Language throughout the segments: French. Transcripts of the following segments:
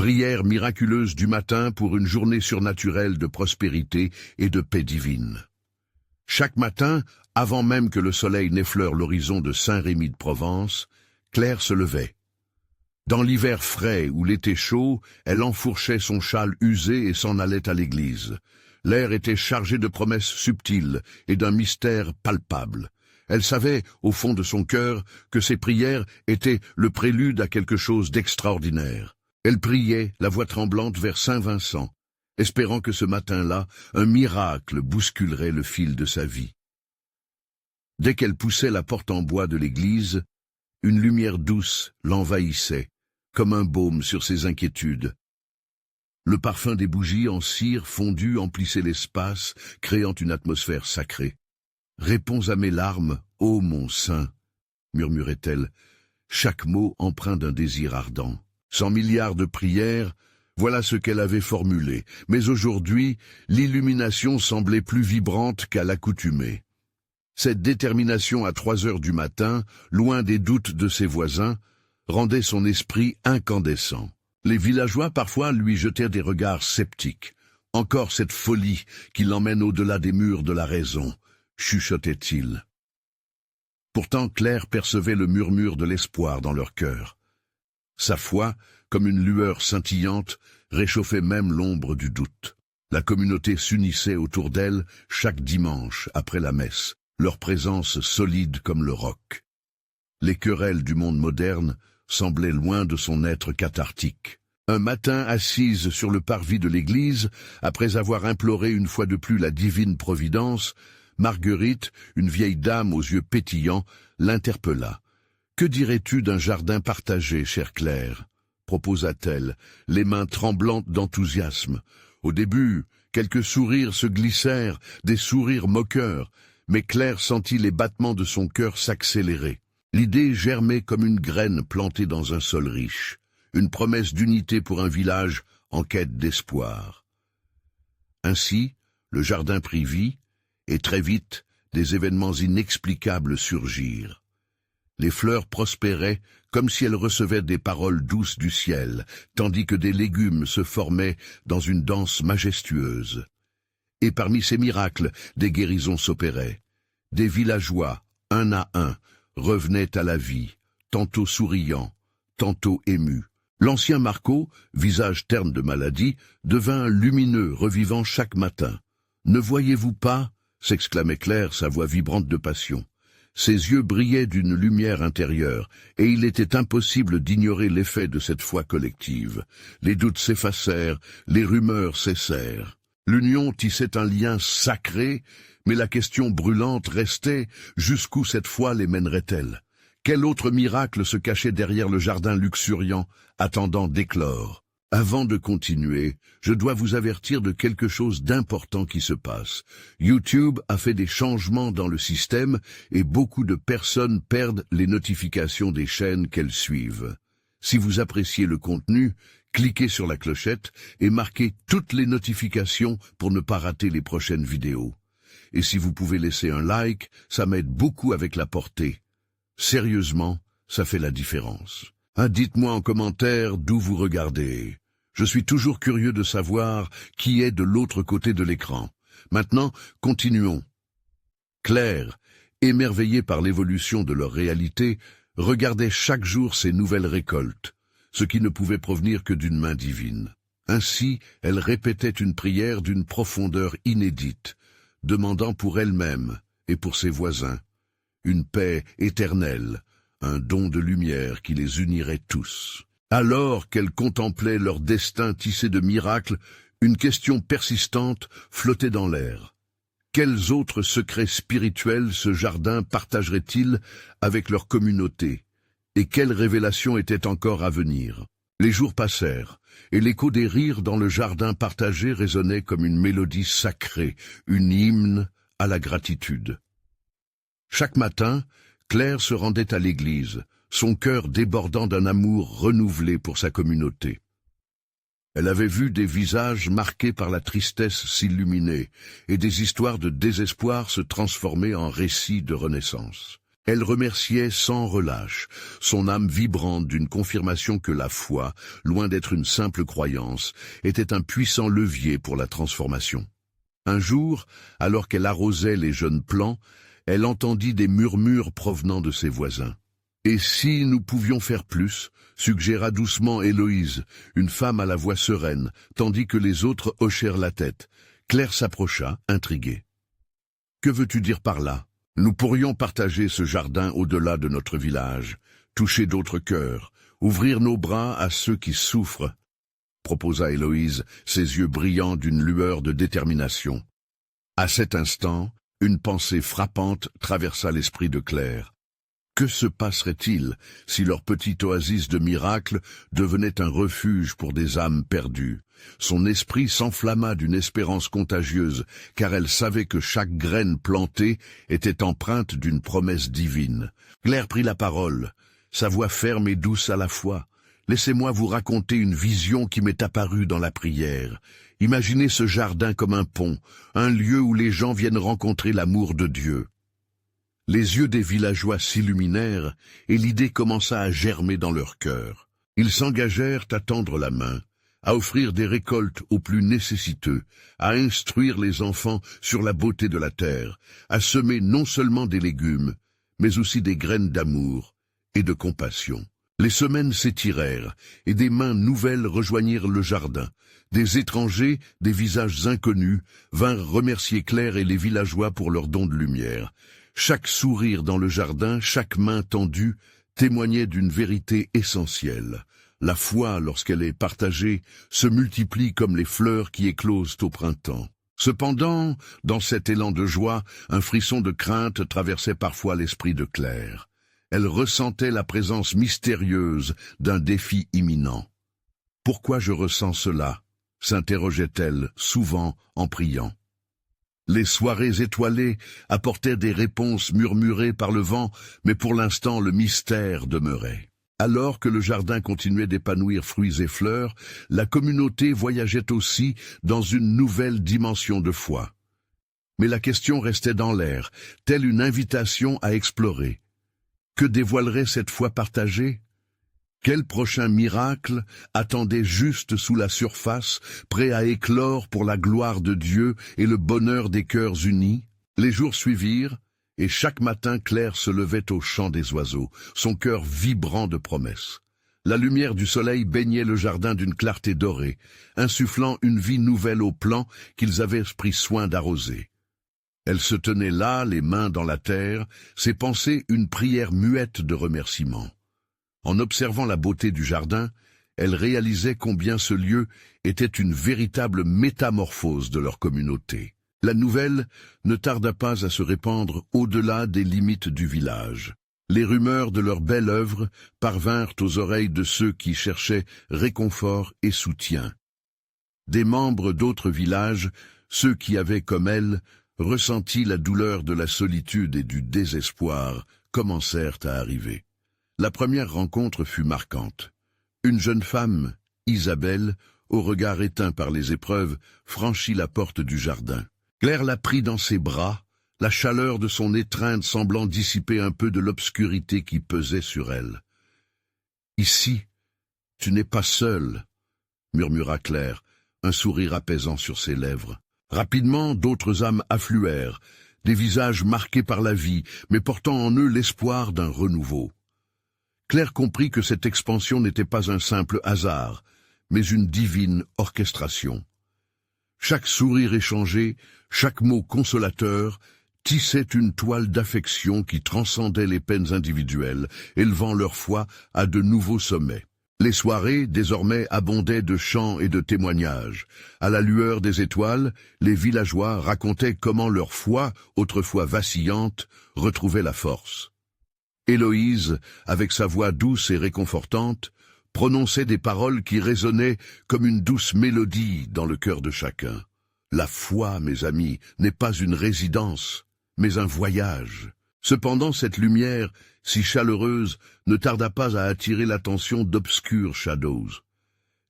Prière miraculeuse du matin pour une journée surnaturelle de prospérité et de paix divine. Chaque matin, avant même que le soleil n'effleure l'horizon de Saint-Rémy de Provence, Claire se levait. Dans l'hiver frais ou l'été chaud, elle enfourchait son châle usé et s'en allait à l'église. L'air était chargé de promesses subtiles et d'un mystère palpable. Elle savait, au fond de son cœur, que ses prières étaient le prélude à quelque chose d'extraordinaire. Elle priait, la voix tremblante, vers Saint-Vincent, espérant que ce matin-là, un miracle bousculerait le fil de sa vie. Dès qu'elle poussait la porte en bois de l'église, une lumière douce l'envahissait, comme un baume sur ses inquiétudes. Le parfum des bougies en cire fondue emplissait l'espace, créant une atmosphère sacrée. « Réponds à mes larmes, ô mon saint !» murmurait-elle, chaque mot empreint d'un désir ardent. 100 milliards de prières, voilà ce qu'elle avait formulé, mais aujourd'hui, l'illumination semblait plus vibrante qu'à l'accoutumée. Cette détermination à 3 heures du matin, loin des doutes de ses voisins, rendait son esprit incandescent. Les villageois parfois lui jetaient des regards sceptiques. « Encore cette folie qui l'emmène au-delà des murs de la raison », chuchotait-il. Pourtant Claire percevait le murmure de l'espoir dans leur cœur. Sa foi, comme une lueur scintillante, réchauffait même l'ombre du doute. La communauté s'unissait autour d'elle chaque dimanche après la messe, leur présence solide comme le roc. Les querelles du monde moderne semblaient loin de son être cathartique. Un matin, assise sur le parvis de l'église, après avoir imploré une fois de plus la divine providence, Marguerite, une vieille dame aux yeux pétillants, l'interpella. « Que dirais-tu d'un jardin partagé, chère Claire ?» proposa-t-elle, les mains tremblantes d'enthousiasme. Au début, quelques sourires se glissèrent, des sourires moqueurs, mais Claire sentit les battements de son cœur s'accélérer. L'idée germait comme une graine plantée dans un sol riche, une promesse d'unité pour un village en quête d'espoir. Ainsi, le jardin prit vie, et très vite, des événements inexplicables surgirent. Les fleurs prospéraient comme si elles recevaient des paroles douces du ciel, tandis que des légumes se formaient dans une danse majestueuse. Et parmi ces miracles, des guérisons s'opéraient. Des villageois, un à un, revenaient à la vie, tantôt souriants, tantôt émus. L'ancien Marco, visage terne de maladie, devint lumineux, revivant chaque matin. « Ne voyez-vous pas ?» s'exclamait Claire, sa voix vibrante de passion. Ses yeux brillaient d'une lumière intérieure, et il était impossible d'ignorer l'effet de cette foi collective. Les doutes s'effacèrent, les rumeurs cessèrent. L'union tissait un lien sacré, mais la question brûlante restait, jusqu'où cette foi les mènerait-elle? Quel autre miracle se cachait derrière le jardin luxuriant, attendant d'éclore? Avant de continuer, je dois vous avertir de quelque chose d'important qui se passe. YouTube a fait des changements dans le système et beaucoup de personnes perdent les notifications des chaînes qu'elles suivent. Si vous appréciez le contenu, cliquez sur la clochette et marquez toutes les notifications pour ne pas rater les prochaines vidéos. Et si vous pouvez laisser un like, ça m'aide beaucoup avec la portée. Sérieusement, ça fait la différence. Dites-moi en commentaire d'où vous regardez. Je suis toujours curieux de savoir qui est de l'autre côté de l'écran. Maintenant, continuons. Claire, émerveillée par l'évolution de leur réalité, regardait chaque jour ces nouvelles récoltes, ce qui ne pouvait provenir que d'une main divine. Ainsi, elle répétait une prière d'une profondeur inédite, demandant pour elle-même et pour ses voisins une paix éternelle, un don de lumière qui les unirait tous. Alors qu'elle contemplait leur destin tissé de miracles, une question persistante flottait dans l'air. Quels autres secrets spirituels ce jardin partagerait-il avec leur communauté? Et quelles révélations étaient encore à venir? Les jours passèrent, et l'écho des rires dans le jardin partagé résonnait comme une mélodie sacrée, une hymne à la gratitude. Chaque matin, Claire se rendait à l'église, son cœur débordant d'un amour renouvelé pour sa communauté. Elle avait vu des visages marqués par la tristesse s'illuminer et des histoires de désespoir se transformer en récits de renaissance. Elle remerciait sans relâche, son âme vibrante d'une confirmation que la foi, loin d'être une simple croyance, était un puissant levier pour la transformation. Un jour, alors qu'elle arrosait les jeunes plants, elle entendit des murmures provenant de ses voisins. « Et si nous pouvions faire plus ?» suggéra doucement Héloïse, une femme à la voix sereine, tandis que les autres hochèrent la tête. Claire s'approcha, intriguée. « Que veux-tu dire par là ? Nous pourrions partager ce jardin au-delà de notre village, toucher d'autres cœurs, ouvrir nos bras à ceux qui souffrent, » proposa Héloïse, ses yeux brillants d'une lueur de détermination. À cet instant, une pensée frappante traversa l'esprit de Claire. Que se passerait-il si leur petite oasis de miracle devenait un refuge pour des âmes perdues? Son esprit s'enflamma d'une espérance contagieuse, car elle savait que chaque graine plantée était empreinte d'une promesse divine. Claire prit la parole, sa voix ferme et douce à la fois. « Laissez-moi vous raconter une vision qui m'est apparue dans la prière. Imaginez ce jardin comme un pont, un lieu où les gens viennent rencontrer l'amour de Dieu. » Les yeux des villageois s'illuminèrent et l'idée commença à germer dans leur cœur. Ils s'engagèrent à tendre la main, à offrir des récoltes aux plus nécessiteux, à instruire les enfants sur la beauté de la terre, à semer non seulement des légumes, mais aussi des graines d'amour et de compassion. Les semaines s'étirèrent et des mains nouvelles rejoignirent le jardin. Des étrangers, des visages inconnus, vinrent remercier Claire et les villageois pour leur don de lumière. Chaque sourire dans le jardin, chaque main tendue, témoignait d'une vérité essentielle. La foi, lorsqu'elle est partagée, se multiplie comme les fleurs qui éclosent au printemps. Cependant, dans cet élan de joie, un frisson de crainte traversait parfois l'esprit de Claire. Elle ressentait la présence mystérieuse d'un défi imminent. « Pourquoi je ressens cela ?» s'interrogeait-elle souvent en priant. Les soirées étoilées apportaient des réponses murmurées par le vent, mais pour l'instant le mystère demeurait. Alors que le jardin continuait d'épanouir fruits et fleurs, la communauté voyageait aussi dans une nouvelle dimension de foi. Mais la question restait dans l'air, telle une invitation à explorer. Que dévoilerait cette foi partagée ? Quel prochain miracle attendait juste sous la surface, prêt à éclore pour la gloire de Dieu et le bonheur des cœurs unis? Les jours suivirent, et chaque matin Claire se levait au chant des oiseaux, son cœur vibrant de promesses. La lumière du soleil baignait le jardin d'une clarté dorée, insufflant une vie nouvelle aux plants qu'ils avaient pris soin d'arroser. Elle se tenait là, les mains dans la terre, ses pensées une prière muette de remerciement. En observant la beauté du jardin, elle réalisait combien ce lieu était une véritable métamorphose de leur communauté. La nouvelle ne tarda pas à se répandre au-delà des limites du village. Les rumeurs de leur belle œuvre parvinrent aux oreilles de ceux qui cherchaient réconfort et soutien. Des membres d'autres villages, ceux qui avaient, comme elle, ressenti la douleur de la solitude et du désespoir, commencèrent à arriver. La première rencontre fut marquante. Une jeune femme, Isabelle, au regard éteint par les épreuves, franchit la porte du jardin. Claire la prit dans ses bras, la chaleur de son étreinte semblant dissiper un peu de l'obscurité qui pesait sur elle. « Ici, tu n'es pas seule, » murmura Claire, un sourire apaisant sur ses lèvres. Rapidement, d'autres âmes affluèrent, des visages marqués par la vie, mais portant en eux l'espoir d'un renouveau. Claire comprit que cette expansion n'était pas un simple hasard, mais une divine orchestration. Chaque sourire échangé, chaque mot consolateur, tissait une toile d'affection qui transcendait les peines individuelles, élevant leur foi à de nouveaux sommets. Les soirées, désormais, abondaient de chants et de témoignages. À la lueur des étoiles, les villageois racontaient comment leur foi, autrefois vacillante, retrouvait la force. Héloïse, avec sa voix douce et réconfortante, prononçait des paroles qui résonnaient comme une douce mélodie dans le cœur de chacun. La foi, mes amis, n'est pas une résidence, mais un voyage. Cependant, cette lumière, si chaleureuse, ne tarda pas à attirer l'attention d'obscurs shadows.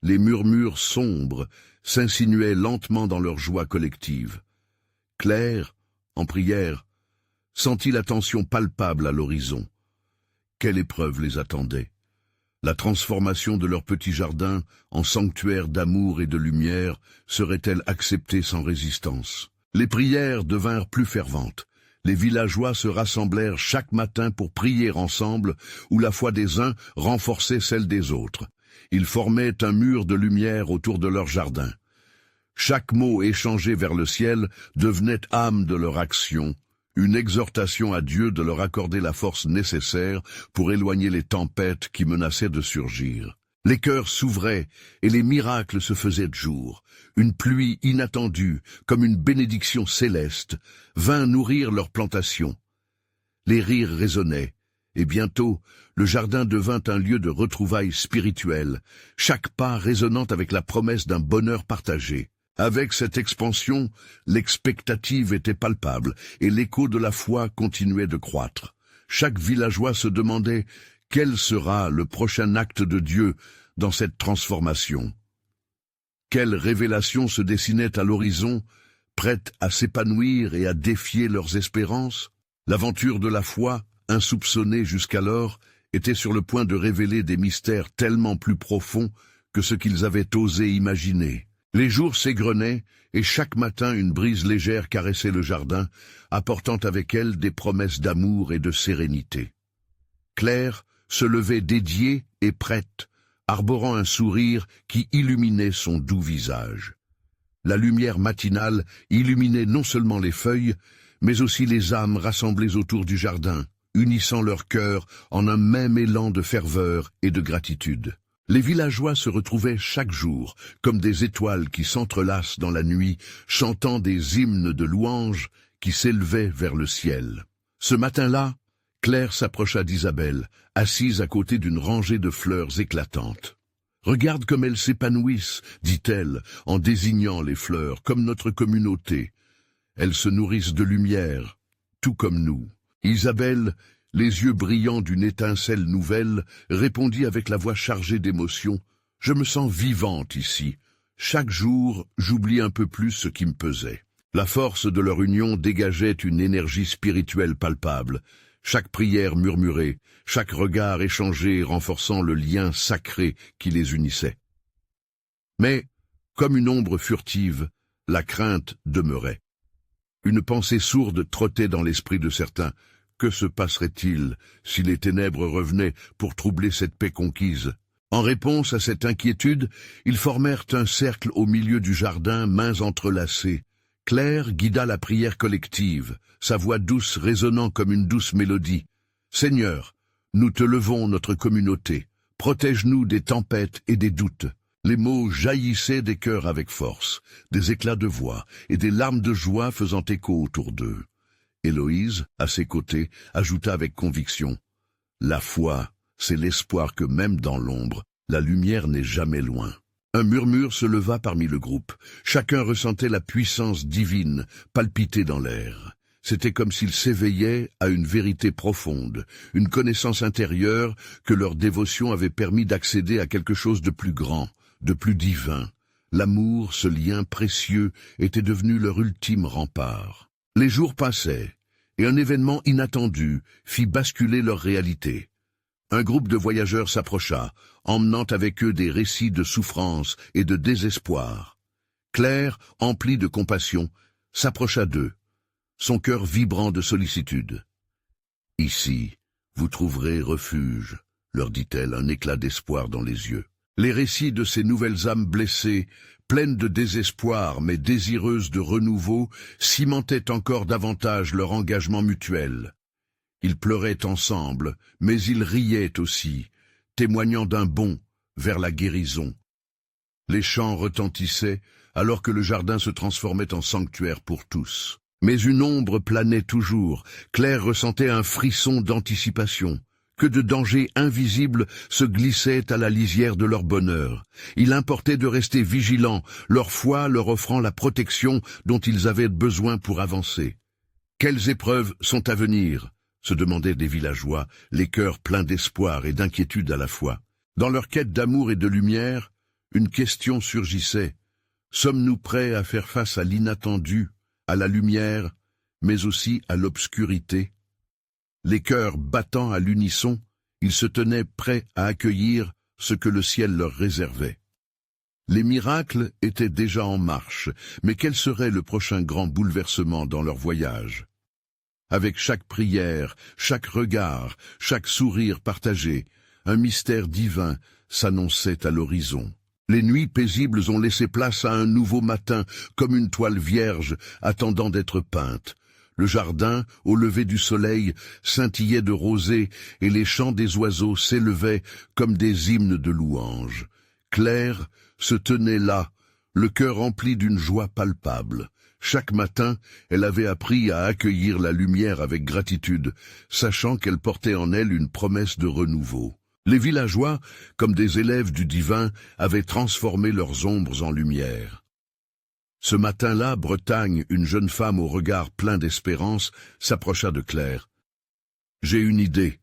Les murmures sombres s'insinuaient lentement dans leur joie collective. Claire, en prière, sentit la tension palpable à l'horizon. Quelle épreuve les attendait? La transformation de leur petit jardin en sanctuaire d'amour et de lumière serait-elle acceptée sans résistance? Les prières devinrent plus ferventes. Les villageois se rassemblèrent chaque matin pour prier ensemble, où la foi des uns renforçait celle des autres. Ils formaient un mur de lumière autour de leur jardin. Chaque mot échangé vers le ciel devenait âme de leur action, une exhortation à Dieu de leur accorder la force nécessaire pour éloigner les tempêtes qui menaçaient de surgir. Les cœurs s'ouvraient et les miracles se faisaient de jour. Une pluie inattendue, comme une bénédiction céleste, vint nourrir leurs plantations. Les rires résonnaient, et bientôt le jardin devint un lieu de retrouvailles spirituelles, chaque pas résonnant avec la promesse d'un bonheur partagé. Avec cette expansion, l'expectative était palpable et l'écho de la foi continuait de croître. Chaque villageois se demandait quel sera le prochain acte de Dieu dans cette transformation. Quelle révélation se dessinait à l'horizon, prête à s'épanouir et à défier leurs espérances? L'aventure de la foi, insoupçonnée jusqu'alors, était sur le point de révéler des mystères tellement plus profonds que ce qu'ils avaient osé imaginer. Les jours s'égrenaient, et chaque matin une brise légère caressait le jardin, apportant avec elle des promesses d'amour et de sérénité. Claire se levait dédiée et prête, arborant un sourire qui illuminait son doux visage. La lumière matinale illuminait non seulement les feuilles, mais aussi les âmes rassemblées autour du jardin, unissant leurs cœurs en un même élan de ferveur et de gratitude. Les villageois se retrouvaient chaque jour, comme des étoiles qui s'entrelacent dans la nuit, chantant des hymnes de louanges qui s'élevaient vers le ciel. Ce matin-là, Claire s'approcha d'Isabelle, assise à côté d'une rangée de fleurs éclatantes. « Regarde comme elles s'épanouissent, dit-elle, en désignant les fleurs, comme notre communauté. Elles se nourrissent de lumière, tout comme nous. » Isabelle, les yeux brillants d'une étincelle nouvelle, répondit avec la voix chargée d'émotion. « Je me sens vivante ici. Chaque jour, j'oublie un peu plus ce qui me pesait. » La force de leur union dégageait une énergie spirituelle palpable. Chaque prière murmurée, chaque regard échangé renforçant le lien sacré qui les unissait. Mais, comme une ombre furtive, la crainte demeurait. Une pensée sourde trottait dans l'esprit de certains. Que se passerait-il si les ténèbres revenaient pour troubler cette paix conquise? En réponse à cette inquiétude, ils formèrent un cercle au milieu du jardin, mains entrelacées. Claire guida la prière collective, sa voix douce résonnant comme une douce mélodie. « Seigneur, nous te levons notre communauté. Protège-nous des tempêtes et des doutes. » Les mots jaillissaient des cœurs avec force, des éclats de voix et des larmes de joie faisant écho autour d'eux. Héloïse, à ses côtés, ajouta avec conviction. « La foi, c'est l'espoir que même dans l'ombre, la lumière n'est jamais loin. » Un murmure se leva parmi le groupe. Chacun ressentait la puissance divine palpiter dans l'air. C'était comme s'ils s'éveillaient à une vérité profonde, une connaissance intérieure que leur dévotion avait permis d'accéder à quelque chose de plus grand, de plus divin. L'amour, ce lien précieux, était devenu leur ultime rempart. Les jours passaient, et un événement inattendu fit basculer leur réalité. Un groupe de voyageurs s'approcha, emmenant avec eux des récits de souffrance et de désespoir. Claire, emplie de compassion, s'approcha d'eux, son cœur vibrant de sollicitude. « Ici, vous trouverez refuge, » leur dit-elle, un éclat d'espoir dans les yeux. Les récits de ces nouvelles âmes blessées, pleines de désespoir mais désireuses de renouveau, cimentaient encore davantage leur engagement mutuel. Ils pleuraient ensemble, mais ils riaient aussi, témoignant d'un bond vers la guérison. Les chants retentissaient, alors que le jardin se transformait en sanctuaire pour tous. Mais une ombre planait toujours. Claire ressentait un frisson d'anticipation. Que de dangers invisibles se glissaient à la lisière de leur bonheur. Il importait de rester vigilants, leur foi leur offrant la protection dont ils avaient besoin pour avancer. Quelles épreuves sont à venir ? Se demandaient des villageois, les cœurs pleins d'espoir et d'inquiétude à la fois. Dans leur quête d'amour et de lumière, une question surgissait. Sommes-nous prêts à faire face à l'inattendu, à la lumière, mais aussi à l'obscurité. Les cœurs battant à l'unisson, ils se tenaient prêts à accueillir ce que le ciel leur réservait. Les miracles étaient déjà en marche, mais quel serait le prochain grand bouleversement dans leur voyage? Avec chaque prière, chaque regard, chaque sourire partagé, un mystère divin s'annonçait à l'horizon. Les nuits paisibles ont laissé place à un nouveau matin, comme une toile vierge attendant d'être peinte. Le jardin, au lever du soleil, scintillait de rosée, et les chants des oiseaux s'élevaient comme des hymnes de louange. Claire se tenait là, le cœur rempli d'une joie palpable. Chaque matin, elle avait appris à accueillir la lumière avec gratitude, sachant qu'elle portait en elle une promesse de renouveau. Les villageois, comme des élèves du divin, avaient transformé leurs ombres en lumière. Ce matin-là, Bretagne, une jeune femme au regard plein d'espérance, s'approcha de Claire. « J'ai une idée »,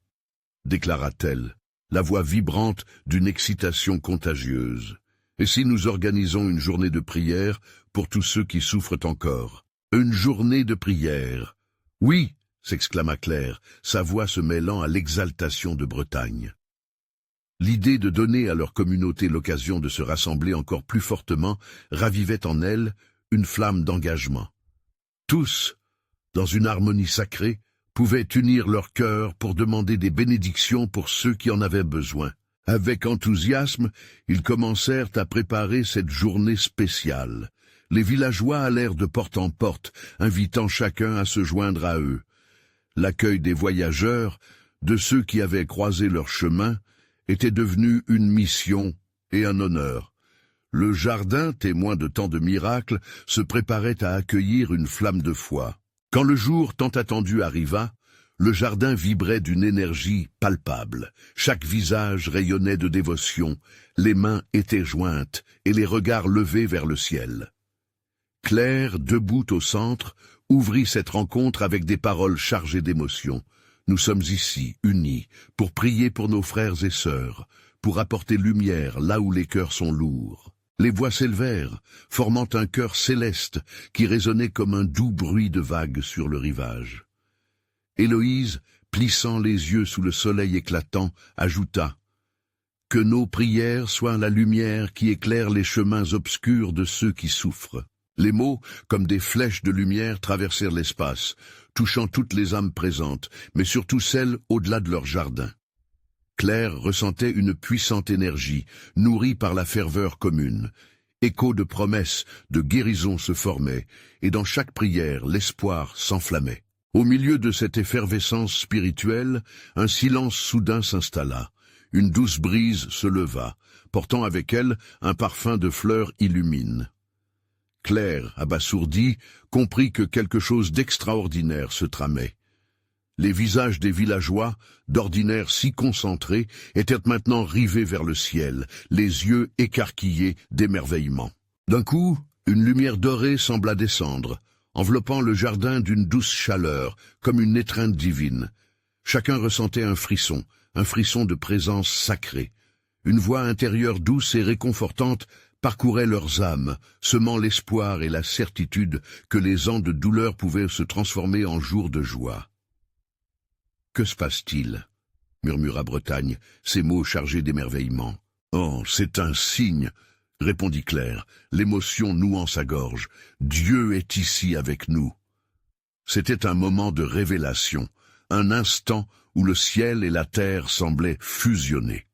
déclara-t-elle, la voix vibrante d'une excitation contagieuse. « Et si nous organisons une journée de prière pour tous ceux qui souffrent encore ?»« Une journée de prière !»« Oui !» s'exclama Claire, sa voix se mêlant à l'exaltation de Bretagne. L'idée de donner à leur communauté l'occasion de se rassembler encore plus fortement ravivait en elle une flamme d'engagement. Tous, dans une harmonie sacrée, pouvaient unir leurs cœurs pour demander des bénédictions pour ceux qui en avaient besoin. Avec enthousiasme, ils commencèrent à préparer cette journée spéciale. Les villageois allèrent de porte en porte, invitant chacun à se joindre à eux. L'accueil des voyageurs, de ceux qui avaient croisé leur chemin, était devenu une mission et un honneur. Le jardin, témoin de tant de miracles, se préparait à accueillir une flamme de foi. Quand le jour tant attendu arriva, le jardin vibrait d'une énergie palpable. Chaque visage rayonnait de dévotion, les mains étaient jointes et les regards levés vers le ciel. Claire, debout au centre, ouvrit cette rencontre avec des paroles chargées d'émotion. Nous sommes ici, unis, pour prier pour nos frères et sœurs, pour apporter lumière là où les cœurs sont lourds. Les voix s'élevèrent, formant un chœur céleste qui résonnait comme un doux bruit de vagues sur le rivage. Héloïse, plissant les yeux sous le soleil éclatant, ajouta « Que nos prières soient la lumière qui éclaire les chemins obscurs de ceux qui souffrent. » Les mots, comme des flèches de lumière, traversèrent l'espace, touchant toutes les âmes présentes, mais surtout celles au-delà de leur jardin. Claire ressentait une puissante énergie, nourrie par la ferveur commune. Échos de promesses, de guérison se formaient, et dans chaque prière, l'espoir s'enflammait. Au milieu de cette effervescence spirituelle, un silence soudain s'installa. Une douce brise se leva, portant avec elle un parfum de fleurs illumine. Claire, abasourdie, comprit que quelque chose d'extraordinaire se tramait. Les visages des villageois, d'ordinaire si concentrés, étaient maintenant rivés vers le ciel, les yeux écarquillés d'émerveillement. D'un coup, une lumière dorée sembla descendre, enveloppant le jardin d'une douce chaleur, comme une étreinte divine. Chacun ressentait un frisson de présence sacrée. Une voix intérieure douce et réconfortante parcouraient leurs âmes, semant l'espoir et la certitude que les ans de douleur pouvaient se transformer en jours de joie. « Que se passe-t-il » murmura Bretagne, ses mots chargés d'émerveillement. « Oh, c'est un signe » répondit Claire, l'émotion nouant sa gorge. « Dieu est ici avec nous. » C'était un moment de révélation, un instant où le ciel et la terre semblaient fusionner.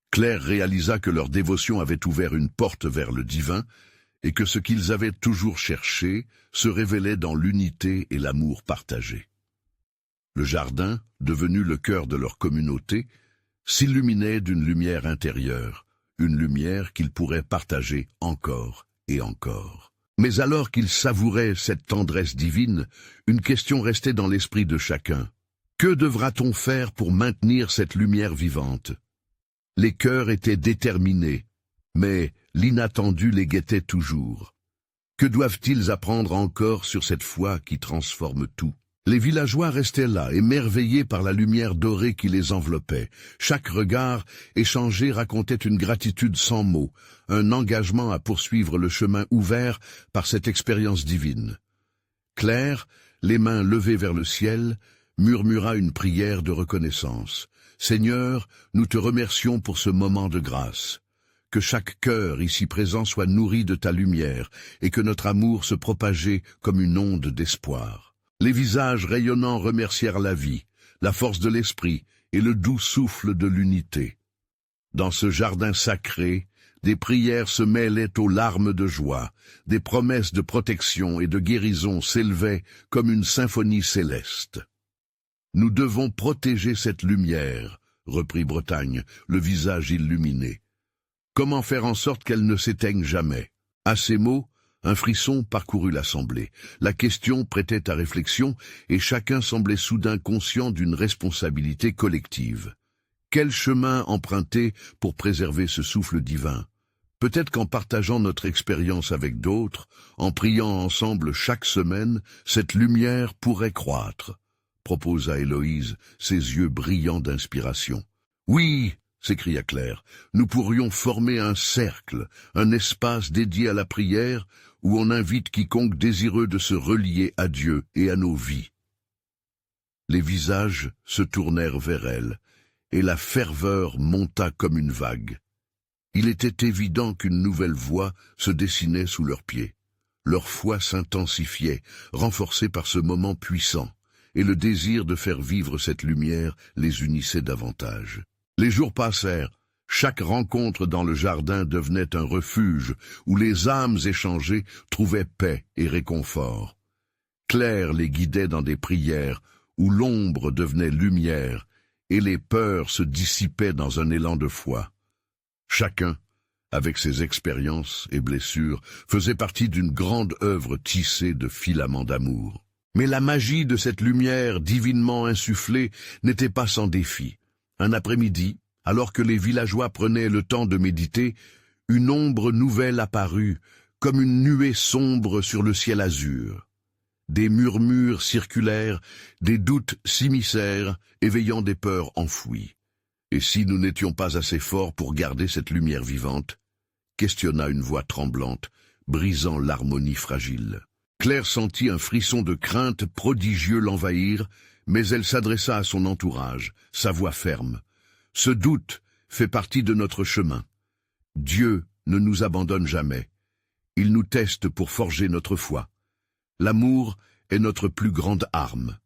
Claire réalisa que leur dévotion avait ouvert une porte vers le divin et que ce qu'ils avaient toujours cherché se révélait dans l'unité et l'amour partagé. Le jardin, devenu le cœur de leur communauté, s'illuminait d'une lumière intérieure, une lumière qu'ils pourraient partager encore et encore. Mais alors qu'ils savouraient cette tendresse divine, une question restait dans l'esprit de chacun. Que devra-t-on faire pour maintenir cette lumière vivante ? Les cœurs étaient déterminés, mais l'inattendu les guettait toujours. Que doivent-ils apprendre encore sur cette foi qui transforme tout ? Les villageois restaient là, émerveillés par la lumière dorée qui les enveloppait. Chaque regard échangé racontait une gratitude sans mots, un engagement à poursuivre le chemin ouvert par cette expérience divine. Claire, les mains levées vers le ciel, murmura une prière de reconnaissance. « Seigneur, nous te remercions pour ce moment de grâce. Que chaque cœur ici présent soit nourri de ta lumière et que notre amour se propageait comme une onde d'espoir. » Les visages rayonnants remercièrent la vie, la force de l'esprit et le doux souffle de l'unité. Dans ce jardin sacré, des prières se mêlaient aux larmes de joie, des promesses de protection et de guérison s'élevaient comme une symphonie céleste. « Nous devons protéger cette lumière, » reprit Bretagne, le visage illuminé. « Comment faire en sorte qu'elle ne s'éteigne jamais ?» À ces mots, un frisson parcourut l'assemblée. La question prêtait à réflexion et chacun semblait soudain conscient d'une responsabilité collective. Quel chemin emprunter pour préserver ce souffle divin? Peut-être qu'en partageant notre expérience avec d'autres, en priant ensemble chaque semaine, cette lumière pourrait croître, proposa Héloïse, ses yeux brillants d'inspiration. « Oui !» s'écria Claire, « nous pourrions former un cercle, un espace dédié à la prière, où on invite quiconque désireux de se relier à Dieu et à nos vies. » Les visages se tournèrent vers elle, et la ferveur monta comme une vague. Il était évident qu'une nouvelle voie se dessinait sous leurs pieds. Leur foi s'intensifiait, renforcée par ce moment puissant, et le désir de faire vivre cette lumière les unissait davantage. Les jours passèrent, chaque rencontre dans le jardin devenait un refuge où les âmes échangées trouvaient paix et réconfort. Claire les guidait dans des prières où l'ombre devenait lumière et les peurs se dissipaient dans un élan de foi. Chacun, avec ses expériences et blessures, faisait partie d'une grande œuvre tissée de filaments d'amour. Mais la magie de cette lumière divinement insufflée n'était pas sans défi. Un après-midi, alors que les villageois prenaient le temps de méditer, une ombre nouvelle apparut, comme une nuée sombre sur le ciel azur. Des murmures circulèrent, des doutes s'immiscèrent, éveillant des peurs enfouies. « Et si nous n'étions pas assez forts pour garder cette lumière vivante ?» questionna une voix tremblante, brisant l'harmonie fragile. Claire sentit un frisson de crainte prodigieux l'envahir, mais elle s'adressa à son entourage, sa voix ferme. « Ce doute fait partie de notre chemin. Dieu ne nous abandonne jamais. Il nous teste pour forger notre foi. L'amour est notre plus grande arme.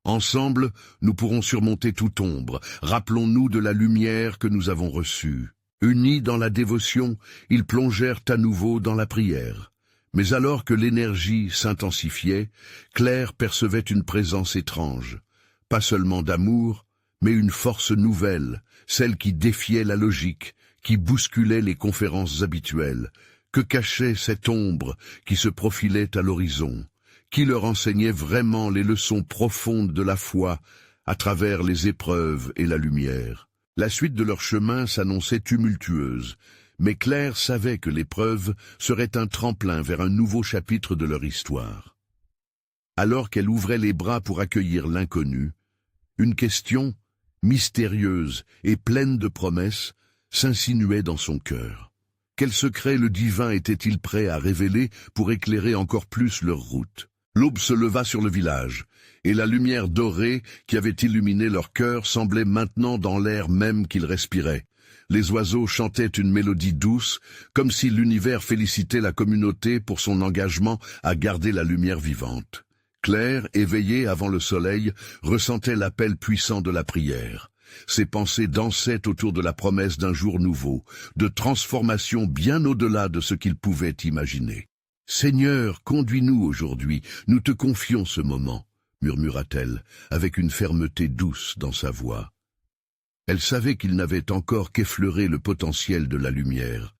Ensemble, nous pourrons surmonter toute ombre. Rappelons-nous de la lumière que nous avons reçue. » Unis dans la dévotion, ils plongèrent à nouveau dans la prière. Mais alors que l'énergie s'intensifiait, Claire percevait une présence étrange. Pas seulement d'amour, mais une force nouvelle, celle qui défiait la logique, qui bousculait les conférences habituelles. Que cachait cette ombre qui se profilait à l'horizon? Qui leur enseignait vraiment les leçons profondes de la foi à travers les épreuves et la lumière? La suite de leur chemin s'annonçait tumultueuse, mais Claire savait que l'épreuve serait un tremplin vers un nouveau chapitre de leur histoire. Alors qu'elle ouvrait les bras pour accueillir l'inconnu, une question, mystérieuse et pleine de promesses, s'insinuait dans son cœur. Quel secret le divin était-il prêt à révéler pour éclairer encore plus leur route? L'aube se leva sur le village, et la lumière dorée qui avait illuminé leur cœur semblait maintenant dans l'air même qu'ils respiraient. Les oiseaux chantaient une mélodie douce, comme si l'univers félicitait la communauté pour son engagement à garder la lumière vivante. Claire, éveillée avant le soleil, ressentait l'appel puissant de la prière. Ses pensées dansaient autour de la promesse d'un jour nouveau, de transformation bien au-delà de ce qu'ils pouvaient imaginer. « Seigneur, conduis-nous aujourd'hui, nous te confions ce moment », murmura-t-elle, avec une fermeté douce dans sa voix. Elle savait qu'ils n'avaient encore qu'effleuré le potentiel de la lumière.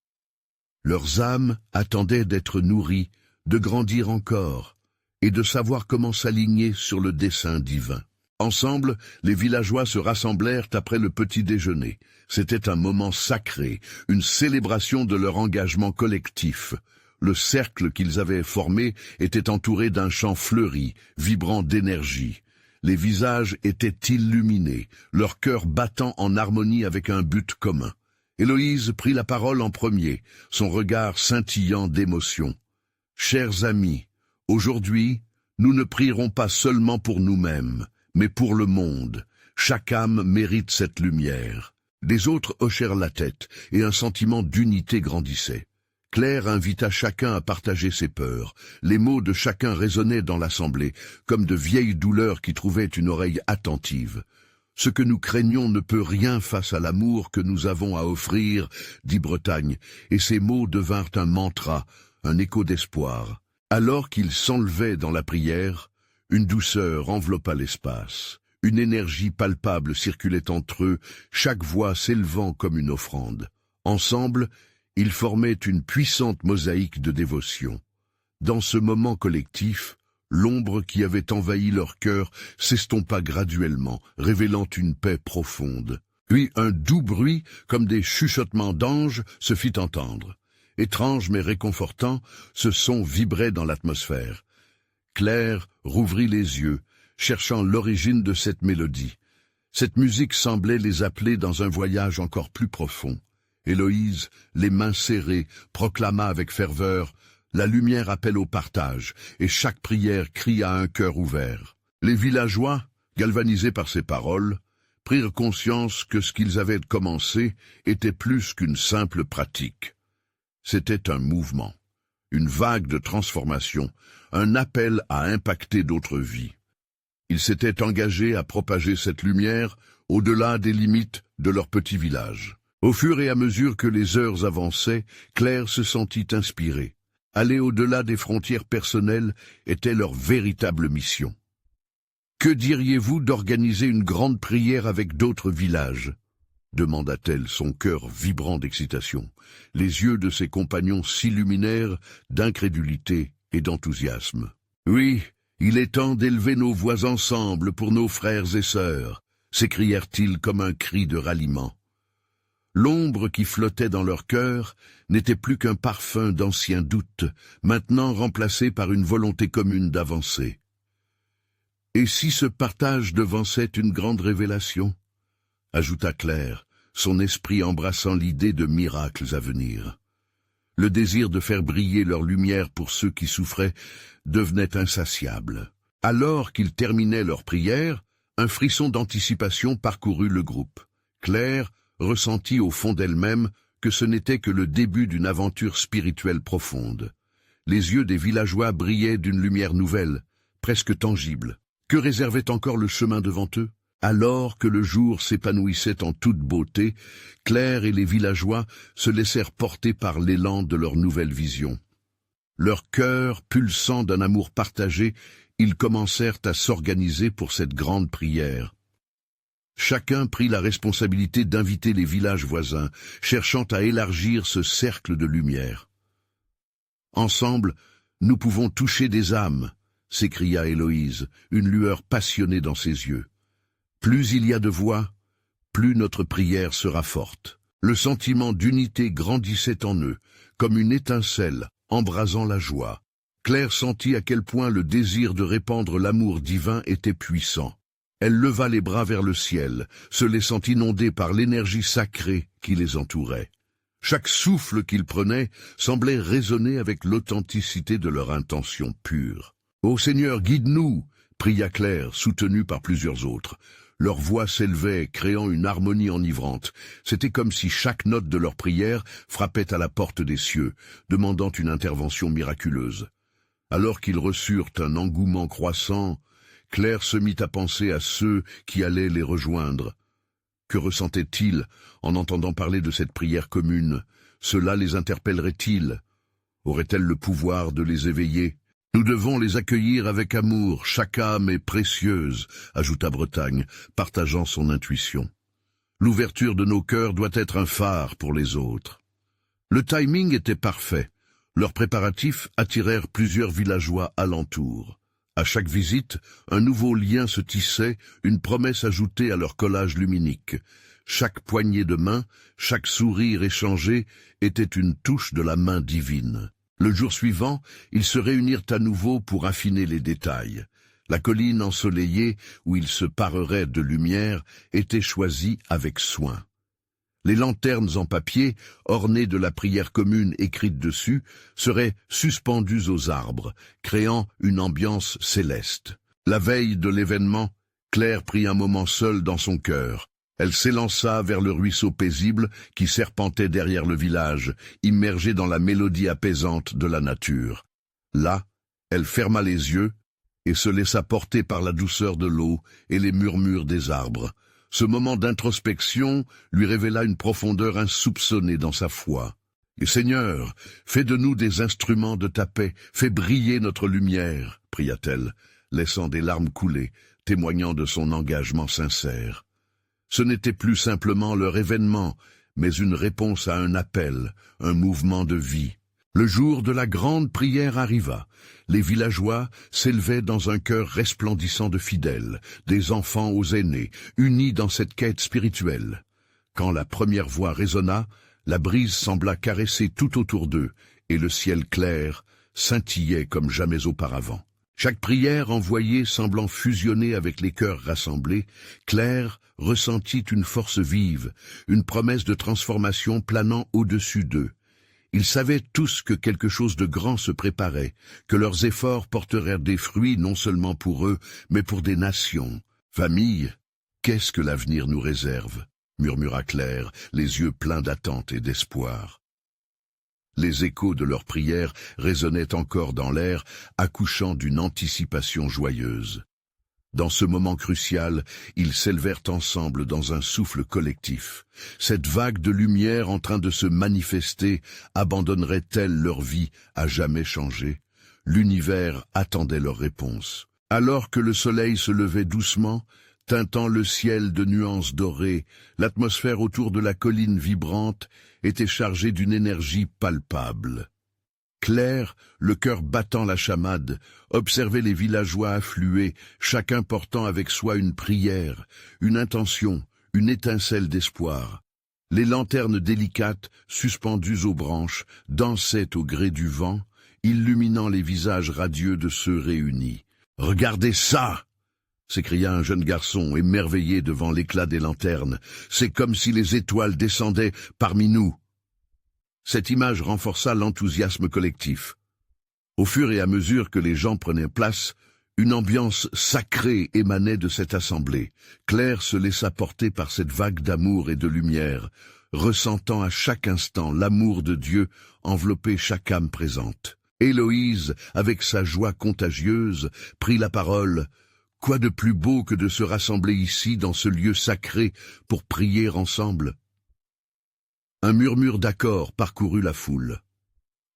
Leurs âmes attendaient d'être nourries, de grandir encore, et de savoir comment s'aligner sur le dessein divin. Ensemble, les villageois se rassemblèrent après le petit déjeuner. C'était un moment sacré, une célébration de leur engagement collectif. Le cercle qu'ils avaient formé était entouré d'un champ fleuri, vibrant d'énergie. Les visages étaient illuminés, leur cœur battant en harmonie avec un but commun. Héloïse prit la parole en premier, son regard scintillant d'émotion. « Chers amis, aujourd'hui, Nous ne prierons pas seulement pour nous-mêmes, mais pour le monde. Chaque âme mérite cette lumière. » Les autres hochèrent la tête, et un sentiment d'unité grandissait. Claire invita chacun à partager ses peurs. Les mots de chacun résonnaient dans l'assemblée, comme de vieilles douleurs qui trouvaient une oreille attentive. « Ce que nous craignons ne peut rien face à l'amour que nous avons à offrir, » dit Bretagne, et ces mots devinrent un mantra, un écho d'espoir. Alors qu'ils s'enlevaient dans la prière, une douceur enveloppa l'espace. Une énergie palpable circulait entre eux, chaque voix s'élevant comme une offrande. Ensemble, ils formaient une puissante mosaïque de dévotion. Dans ce moment collectif, l'ombre qui avait envahi leur cœur s'estompa graduellement, révélant une paix profonde. Puis un doux bruit, comme des chuchotements d'anges, se fit entendre. Étrange mais réconfortant, ce son vibrait dans l'atmosphère. Claire rouvrit les yeux, cherchant l'origine de cette mélodie. Cette musique semblait les appeler dans un voyage encore plus profond. Héloïse, les mains serrées, proclama avec ferveur « La lumière appelle au partage » et chaque prière crie à un cœur ouvert. Les villageois, galvanisés par ces paroles, prirent conscience que ce qu'ils avaient commencé était plus qu'une simple pratique. C'était un mouvement, une vague de transformation, un appel à impacter d'autres vies. Ils s'étaient engagés à propager cette lumière au-delà des limites de leur petit village. Au fur et à mesure que les heures avançaient, Claire se sentit inspirée. Aller au-delà des frontières personnelles était leur véritable mission. « Que diriez-vous d'organiser une grande prière avec d'autres villages ?» demanda-t-elle, son cœur vibrant d'excitation. Les yeux de ses compagnons s'illuminèrent d'incrédulité et d'enthousiasme. « Oui, il est temps d'élever nos voix ensemble pour nos frères et sœurs !» s'écrièrent-ils comme un cri de ralliement. L'ombre qui flottait dans leur cœur n'était plus qu'un parfum d'anciens doutes, maintenant remplacé par une volonté commune d'avancer. Et si ce partage devançait une grande révélation, ajouta Claire, son esprit embrassant l'idée de miracles à venir. Le désir de faire briller leur lumière pour ceux qui souffraient devenait insatiable. Alors qu'ils terminaient leur prière, un frisson d'anticipation parcourut le groupe. Claire ressentit au fond d'elle-même que ce n'était que le début d'une aventure spirituelle profonde. Les yeux des villageois brillaient d'une lumière nouvelle, presque tangible. Que réservait encore le chemin devant eux? Alors que le jour s'épanouissait en toute beauté, Claire et les villageois se laissèrent porter par l'élan de leur nouvelle vision. Leur cœur pulsant d'un amour partagé, ils commencèrent à s'organiser pour cette grande prière. Chacun prit la responsabilité d'inviter les villages voisins, cherchant à élargir ce cercle de lumière. « Ensemble, nous pouvons toucher des âmes !» s'écria Héloïse, une lueur passionnée dans ses yeux. « Plus il y a de voix, plus notre prière sera forte. » Le sentiment d'unité grandissait en eux, comme une étincelle embrasant la joie. Claire sentit à quel point le désir de répandre l'amour divin était puissant. Elle leva les bras vers le ciel, se laissant inonder par l'énergie sacrée qui les entourait. Chaque souffle qu'ils prenaient semblait résonner avec l'authenticité de leur intention pure. « Ô Seigneur, guide-nous !» pria Claire, soutenue par plusieurs autres. Leurs voix s'élevaient, créant une harmonie enivrante. C'était comme si chaque note de leur prière frappait à la porte des cieux, demandant une intervention miraculeuse. Alors qu'ils reçurent un engouement croissant, Claire se mit à penser à ceux qui allaient les rejoindre. Que ressentaient-ils en entendant parler de cette prière commune? Cela les interpellerait-il? Aurait-elle le pouvoir de les éveiller? « Nous devons les accueillir avec amour, chaque âme est précieuse », ajouta Bretagne, partageant son intuition. « L'ouverture de nos cœurs doit être un phare pour les autres. » Le timing était parfait. Leurs préparatifs attirèrent plusieurs villageois alentour. À chaque visite, un nouveau lien se tissait, une promesse ajoutée à leur collage luminique. Chaque poignée de main, chaque sourire échangé était une touche de la main divine. Le jour suivant, ils se réunirent à nouveau pour affiner les détails. La colline ensoleillée, où ils se pareraient de lumière, était choisie avec soin. Les lanternes en papier, ornées de la prière commune écrite dessus, seraient suspendues aux arbres, créant une ambiance céleste. La veille de l'événement, Claire prit un moment seule dans son cœur. Elle s'élança vers le ruisseau paisible qui serpentait derrière le village, immergée dans la mélodie apaisante de la nature. Là, elle ferma les yeux et se laissa porter par la douceur de l'eau et les murmures des arbres. Ce moment d'introspection lui révéla une profondeur insoupçonnée dans sa foi. « Seigneur, fais de nous des instruments de ta paix, fais briller notre lumière » pria-t-elle, laissant des larmes couler, témoignant de son engagement sincère. Ce n'était plus simplement leur événement, mais une réponse à un appel, un mouvement de vie. Le jour de la grande prière arriva. Les villageois s'élevaient dans un chœur resplendissant de fidèles, des enfants aux aînés, unis dans cette quête spirituelle. Quand la première voix résonna, la brise sembla caresser tout autour d'eux, et le ciel clair scintillait comme jamais auparavant. Chaque prière envoyée semblant fusionner avec les cœurs rassemblés, Claire ressentit une force vive, une promesse de transformation planant au-dessus d'eux. Ils savaient tous que quelque chose de grand se préparait, que leurs efforts porteraient des fruits non seulement pour eux, mais pour des nations. « Famille, qu'est-ce que l'avenir nous réserve ?» murmura Claire, les yeux pleins d'attente et d'espoir. Les échos de leurs prières résonnaient encore dans l'air, accouchant d'une anticipation joyeuse. Dans ce moment crucial, ils s'élevèrent ensemble dans un souffle collectif. Cette vague de lumière en train de se manifester abandonnerait-elle leur vie à jamais changée? L'univers attendait leur réponse. Alors que le soleil se levait doucement, teintant le ciel de nuances dorées, l'atmosphère autour de la colline vibrante était chargée d'une énergie palpable. Claire, le cœur battant la chamade, observait les villageois affluer, chacun portant avec soi une prière, une intention, une étincelle d'espoir. Les lanternes délicates, suspendues aux branches, dansaient au gré du vent, illuminant les visages radieux de ceux réunis. « Regardez ça !» s'écria un jeune garçon, émerveillé devant l'éclat des lanternes. « C'est comme si les étoiles descendaient parmi nous. » Cette image renforça l'enthousiasme collectif. Au fur et à mesure que les gens prenaient place, une ambiance sacrée émanait de cette assemblée. Claire se laissa porter par cette vague d'amour et de lumière, ressentant à chaque instant l'amour de Dieu envelopper chaque âme présente. Héloïse, avec sa joie contagieuse, prit la parole. « Quoi de plus beau que de se rassembler ici dans ce lieu sacré pour prier ensemble ?» Un murmure d'accord parcourut la foule.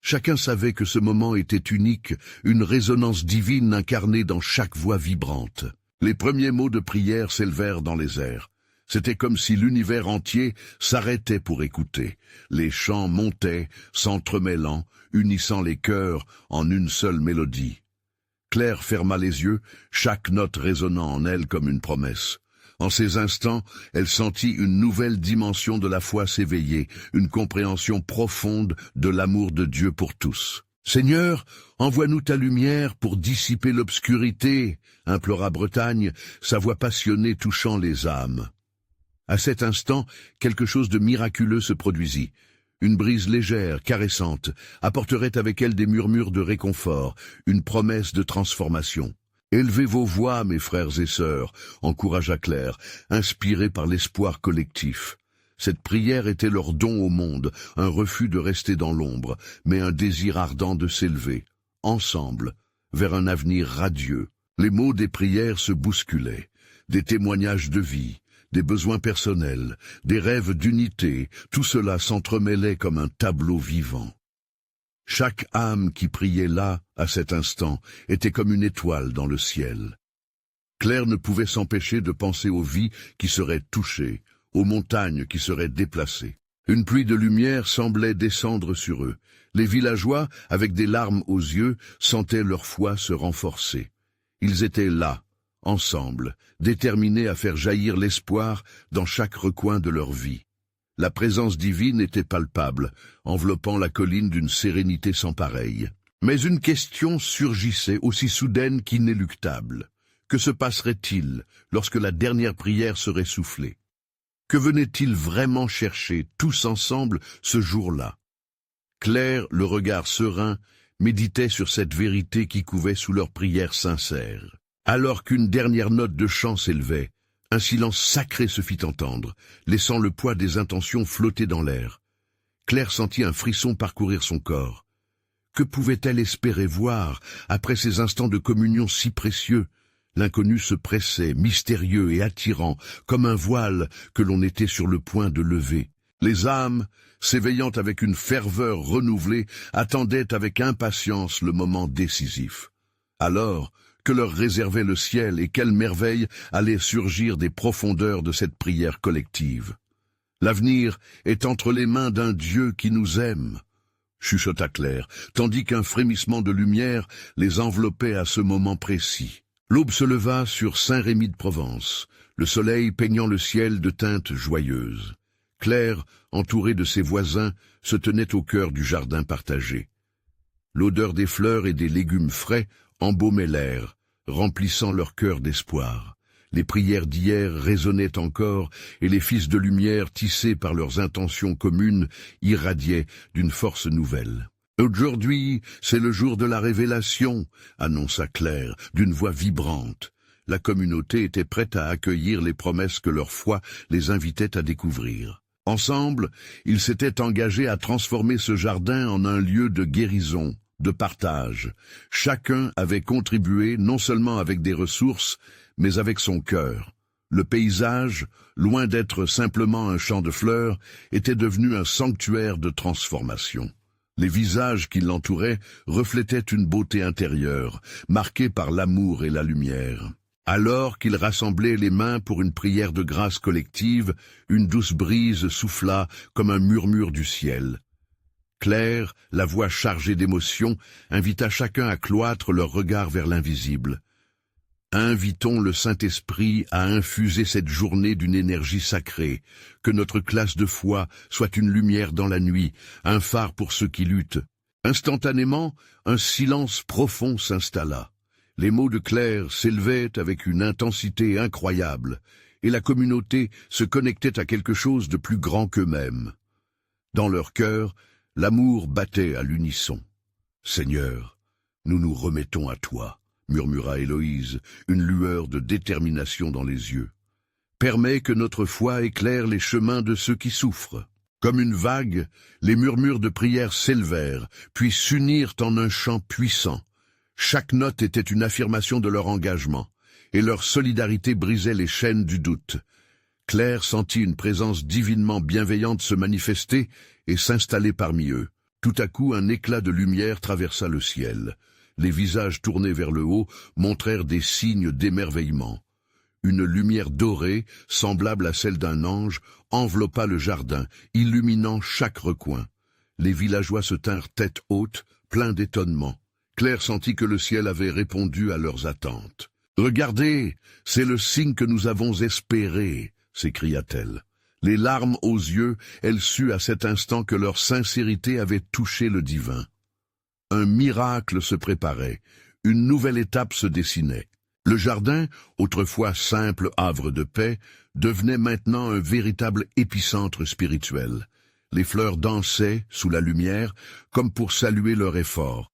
Chacun savait que ce moment était unique, une résonance divine incarnée dans chaque voix vibrante. Les premiers mots de prière s'élevèrent dans les airs. C'était comme si l'univers entier s'arrêtait pour écouter. Les chants montaient, s'entremêlant, unissant les cœurs en une seule mélodie. Claire ferma les yeux, chaque note résonnant en elle comme une promesse. En ces instants, elle sentit une nouvelle dimension de la foi s'éveiller, une compréhension profonde de l'amour de Dieu pour tous. « Seigneur, envoie-nous ta lumière pour dissiper l'obscurité » implora Bretagne, sa voix passionnée touchant les âmes. À cet instant, quelque chose de miraculeux se produisit. Une brise légère, caressante, apporterait avec elle des murmures de réconfort, une promesse de transformation. « Élevez vos voix, mes frères et sœurs », encouragea Claire, inspirée par l'espoir collectif. Cette prière était leur don au monde, un refus de rester dans l'ombre, mais un désir ardent de s'élever, ensemble, vers un avenir radieux. Les mots des prières se bousculaient, des témoignages de vie, des besoins personnels, des rêves d'unité, tout cela s'entremêlait comme un tableau vivant. Chaque âme qui priait là, à cet instant, était comme une étoile dans le ciel. Claire ne pouvait s'empêcher de penser aux vies qui seraient touchées, aux montagnes qui seraient déplacées. Une pluie de lumière semblait descendre sur eux. Les villageois, avec des larmes aux yeux, sentaient leur foi se renforcer. Ils étaient là, ensemble, déterminés à faire jaillir l'espoir dans chaque recoin de leur vie. La présence divine était palpable, enveloppant la colline d'une sérénité sans pareille. Mais une question surgissait aussi soudaine qu'inéluctable. Que se passerait-il lorsque la dernière prière serait soufflée? Que venaient-ils vraiment chercher, tous ensemble, ce jour-là? Claire, le regard serein, méditait sur cette vérité qui couvait sous leurs prières sincères. Alors qu'une dernière note de chant s'élevait, un silence sacré se fit entendre, laissant le poids des intentions flotter dans l'air. Claire sentit un frisson parcourir son corps. Que pouvait-elle espérer voir, après ces instants de communion si précieux? L'inconnu se pressait, mystérieux et attirant, comme un voile que l'on était sur le point de lever. Les âmes, s'éveillant avec une ferveur renouvelée, attendaient avec impatience le moment décisif. Alors, que leur réservait le ciel et quelle merveille allait surgir des profondeurs de cette prière collective. L'avenir est entre les mains d'un Dieu qui nous aime, chuchota Claire, tandis qu'un frémissement de lumière les enveloppait à ce moment précis. L'aube se leva sur Saint-Rémy de Provence, le soleil peignant le ciel de teintes joyeuses. Claire, entourée de ses voisins, se tenait au cœur du jardin partagé. L'odeur des fleurs et des légumes frais embaumait l'air, remplissant leur cœur d'espoir. Les prières d'hier résonnaient encore, et les fils de lumière, tissés par leurs intentions communes, irradiaient d'une force nouvelle. « Aujourd'hui, c'est le jour de la révélation », annonça Claire, d'une voix vibrante. La communauté était prête à accueillir les promesses que leur foi les invitait à découvrir. Ensemble, ils s'étaient engagés à transformer ce jardin en un lieu de guérison, de partage. Chacun avait contribué non seulement avec des ressources, mais avec son cœur. Le paysage, loin d'être simplement un champ de fleurs, était devenu un sanctuaire de transformation. Les visages qui l'entouraient reflétaient une beauté intérieure, marquée par l'amour et la lumière. Alors qu'ils rassemblaient les mains pour une prière de grâce collective, une douce brise souffla comme un murmure du ciel. Claire, la voix chargée d'émotion, invita chacun à cloître leur regard vers l'invisible. Invitons le Saint-Esprit à infuser cette journée d'une énergie sacrée, que notre classe de foi soit une lumière dans la nuit, un phare pour ceux qui luttent. Instantanément, un silence profond s'installa. Les mots de Claire s'élevaient avec une intensité incroyable, et la communauté se connectait à quelque chose de plus grand qu'eux-mêmes. Dans leur cœur, l'amour battait à l'unisson. « Seigneur, nous nous remettons à toi », murmura Héloïse, une lueur de détermination dans les yeux. « Permets que notre foi éclaire les chemins de ceux qui souffrent. » Comme une vague, les murmures de prière s'élevèrent, puis s'unirent en un chant puissant. Chaque note était une affirmation de leur engagement, et leur solidarité brisait les chaînes du doute. Claire sentit une présence divinement bienveillante se manifester et s'installer parmi eux. Tout à coup, un éclat de lumière traversa le ciel. Les visages tournés vers le haut montrèrent des signes d'émerveillement. Une lumière dorée, semblable à celle d'un ange, enveloppa le jardin, illuminant chaque recoin. Les villageois se tinrent tête haute, pleins d'étonnement. Claire sentit que le ciel avait répondu à leurs attentes. « Regardez, c'est le signe que nous avons espéré !» s'écria-t-elle. Les larmes aux yeux, elle sut à cet instant que leur sincérité avait touché le divin. Un miracle se préparait, une nouvelle étape se dessinait. Le jardin, autrefois simple havre de paix, devenait maintenant un véritable épicentre spirituel. Les fleurs dansaient sous la lumière, comme pour saluer leur effort.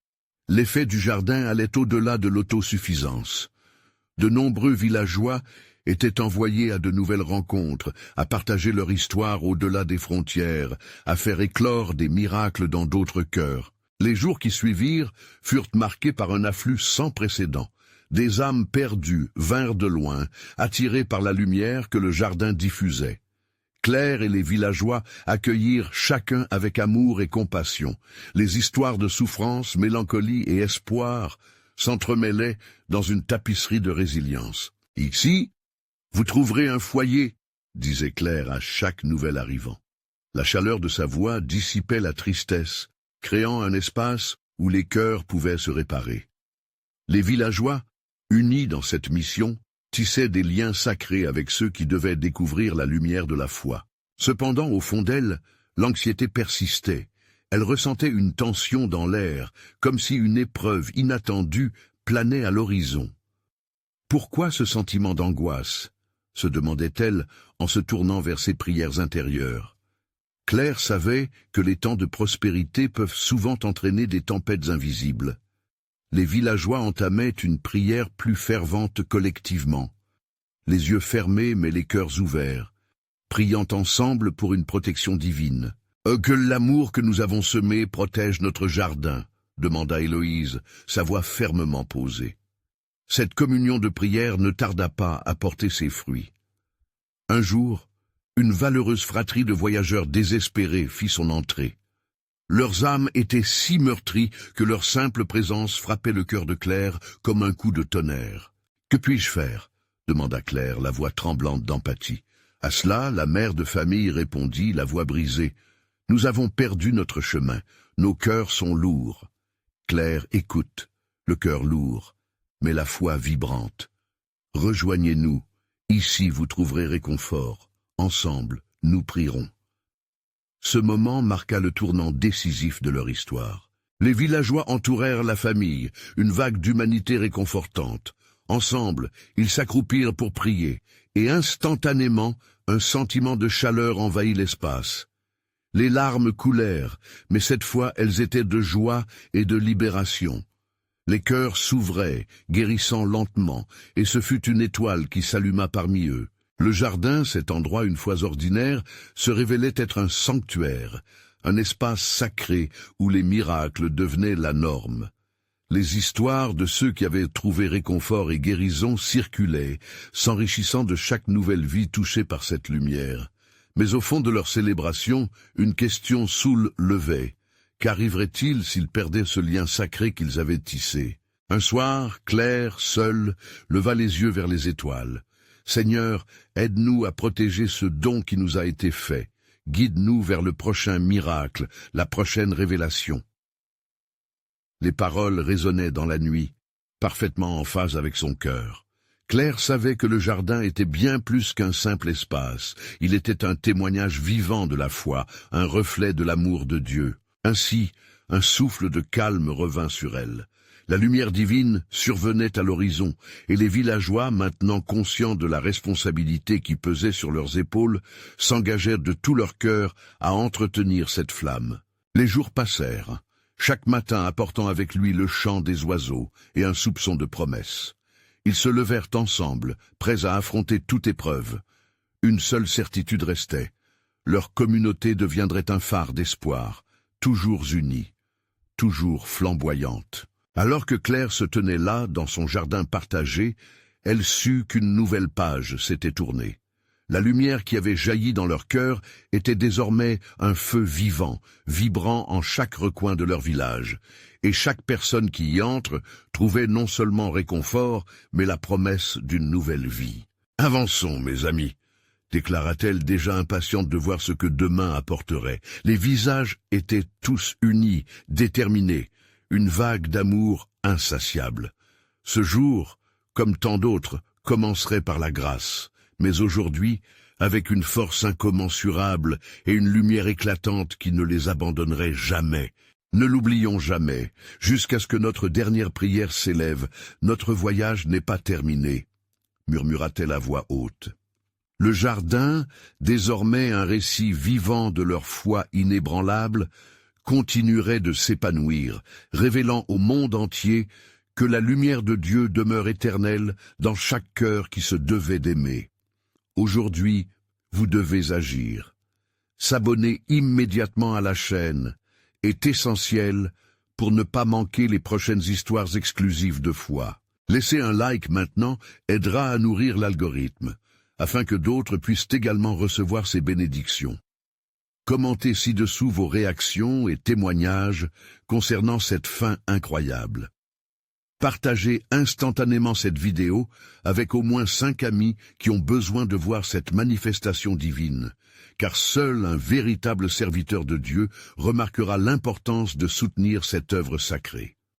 L'effet du jardin allait au-delà de l'autosuffisance. De nombreux villageois étaient envoyés à de nouvelles rencontres, à partager leur histoire au-delà des frontières, à faire éclore des miracles dans d'autres cœurs. Les jours qui suivirent furent marqués par un afflux sans précédent. Des âmes perdues vinrent de loin, attirées par la lumière que le jardin diffusait. Claire et les villageois accueillirent chacun avec amour et compassion. Les histoires de souffrance, mélancolie et espoir s'entremêlaient dans une tapisserie de résilience. « Ici, vous trouverez un foyer », disait Claire à chaque nouvel arrivant. La chaleur de sa voix dissipait la tristesse, créant un espace où les cœurs pouvaient se réparer. Les villageois, unis dans cette mission, tissaient des liens sacrés avec ceux qui devaient découvrir la lumière de la foi. Cependant, au fond d'elle, l'anxiété persistait. Elle ressentait une tension dans l'air, comme si une épreuve inattendue planait à l'horizon. Pourquoi ce sentiment d'angoisse? se demandait-elle en se tournant vers ses prières intérieures. Claire savait que les temps de prospérité peuvent souvent entraîner des tempêtes invisibles. Les villageois entamaient une prière plus fervente collectivement, les yeux fermés mais les cœurs ouverts, priant ensemble pour une protection divine. « Que l'amour que nous avons semé protège notre jardin », demanda Héloïse, sa voix fermement posée. Cette communion de prière ne tarda pas à porter ses fruits. Un jour, une valeureuse fratrie de voyageurs désespérés fit son entrée. Leurs âmes étaient si meurtries que leur simple présence frappait le cœur de Claire comme un coup de tonnerre. « Que puis-je faire ?» demanda Claire, la voix tremblante d'empathie. À cela, la mère de famille répondit, la voix brisée. « Nous avons perdu notre chemin, nos cœurs sont lourds. » Claire écoute, le cœur lourd, mais la foi vibrante. « Rejoignez-nous, ici vous trouverez réconfort. Ensemble, nous prierons. » Ce moment marqua le tournant décisif de leur histoire. Les villageois entourèrent la famille, une vague d'humanité réconfortante. Ensemble, ils s'accroupirent pour prier, et instantanément, un sentiment de chaleur envahit l'espace. Les larmes coulèrent, mais cette fois elles étaient de joie et de libération. Les cœurs s'ouvraient, guérissant lentement, et ce fut une étoile qui s'alluma parmi eux. Le jardin, cet endroit une fois ordinaire, se révélait être un sanctuaire, un espace sacré où les miracles devenaient la norme. Les histoires de ceux qui avaient trouvé réconfort et guérison circulaient, s'enrichissant de chaque nouvelle vie touchée par cette lumière. Mais au fond de leur célébration, une question soulevait. Qu'arriverait-il s'ils perdaient ce lien sacré qu'ils avaient tissé? Un soir, Claire, seule, leva les yeux vers les étoiles. « Seigneur, aide-nous à protéger ce don qui nous a été fait. Guide-nous vers le prochain miracle, la prochaine révélation. » Les paroles résonnaient dans la nuit, parfaitement en phase avec son cœur. Claire savait que le jardin était bien plus qu'un simple espace. Il était un témoignage vivant de la foi, un reflet de l'amour de Dieu. Ainsi, un souffle de calme revint sur elle. La lumière divine survenait à l'horizon, et les villageois, maintenant conscients de la responsabilité qui pesait sur leurs épaules, s'engagèrent de tout leur cœur à entretenir cette flamme. Les jours passèrent, chaque matin apportant avec lui le chant des oiseaux et un soupçon de promesse. Ils se levèrent ensemble, prêts à affronter toute épreuve. Une seule certitude restait. Leur communauté deviendrait un phare d'espoir, toujours unie, toujours flamboyante. Alors que Claire se tenait là, dans son jardin partagé, elle sut qu'une nouvelle page s'était tournée. La lumière qui avait jailli dans leur cœur était désormais un feu vivant, vibrant en chaque recoin de leur village, et chaque personne qui y entre trouvait non seulement réconfort, mais la promesse d'une nouvelle vie. « Avançons, mes amis !» déclara-t-elle, déjà impatiente de voir ce que demain apporterait. Les visages étaient tous unis, déterminés, une vague d'amour insatiable. Ce jour, comme tant d'autres, commencerait par la grâce, mais aujourd'hui, avec une force incommensurable et une lumière éclatante qui ne les abandonnerait jamais. Ne l'oublions jamais, jusqu'à ce que notre dernière prière s'élève, notre voyage n'est pas terminé, murmura-t-elle à voix haute. Le jardin, désormais un récit vivant de leur foi inébranlable, continuerait de s'épanouir, révélant au monde entier que la lumière de Dieu demeure éternelle dans chaque cœur qui se devait d'aimer. Aujourd'hui, vous devez agir. S'abonner immédiatement à la chaîne est essentiel pour ne pas manquer les prochaines histoires exclusives de foi. Laisser un like maintenant aidera à nourrir l'algorithme, afin que d'autres puissent également recevoir ces bénédictions. Commentez ci-dessous vos réactions et témoignages concernant cette fin incroyable. Partagez instantanément cette vidéo avec au moins 5 amis qui ont besoin de voir cette manifestation divine, car seul un véritable serviteur de Dieu remarquera l'importance de soutenir cette œuvre sacrée.